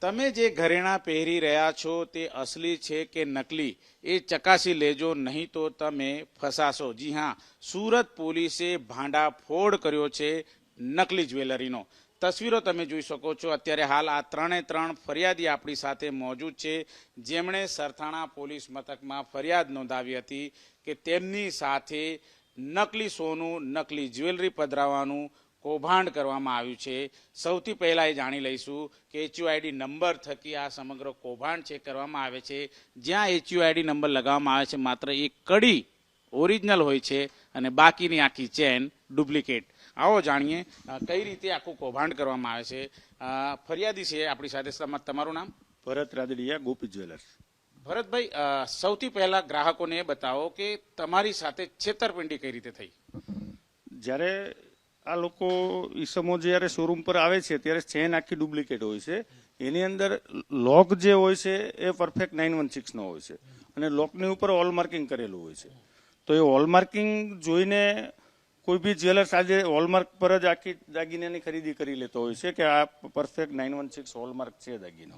તમે જે ઘરેણાં પહેરી રહ્યા છો તે અસલી છે કે નકલી એ ચકાસી લેજો, નહીં તો તમે ફસાશો. જી હા, સુરત પોલીસે ભાંડાફોડ કર્યો છે નકલી જ્વેલરીનો. તસવીરો તમે જોઈ શકો છો. અત્યારે હાલ આ ત્રણે ત્રણ ફરિયાદી આપણી સાથે મોજૂદ છે, જેમણે સરથાણા પોલીસ મથકમાં ફરિયાદ નોંધાવી હતી કે તેમની સાથે નકલી સોનું, નકલી જ્વેલરી પધરાવવાનું કૌભાંડ કરવામાં આવ્યું છે. સૌથી પહેલા એ જાણી લઈશું કે HUID નંબર થકી આ સમગ્ર કૌભાંડ છે કરવામાં આવે છે. જ્યાં HUID નંબર લગાવવામાં આવે છે, માત્ર એક કડી ઓરિજિનલ હોય છે અને બાકીની આખી ચેન ડુપ્લિકેટ. આવો જાણીએ કઈ રીતે આખું કૌભાંડ કરવામાં આવે છે. ફરિયાદી છે આપણી સાથે. તમારું નામ? ભરત રાદડિયા, ગોપી જ્વેલર્સ. ભરતભાઈ, સૌથી પહેલા ગ્રાહકોને એ બતાવો કે તમારી સાથે છેતરપિંડી કઈ રીતે થઈ. જ્યારે આ લોકો ઈસમો જ્યારે શોરૂમ પર આવે છે ત્યારે ચેન આખી ડુપ્લિકેટ હોય છે. એની અંદર લોક જે હોય છે એ પરફેક્ટ 916 નો હોય છે અને લોકની ઉપર હોલમાર્કિંગ કરેલું હોય છે. તો એ હોલમાર્કિંગ જોઈને કોઈ બી જ્વેલર્સ આજે હોલમાર્ક પર જ આખી દાગીનાની ખરીદી કરી લેતો હોય છે કે આ પરફેક્ટ 916 હોલમાર્ક છે દાગીનો.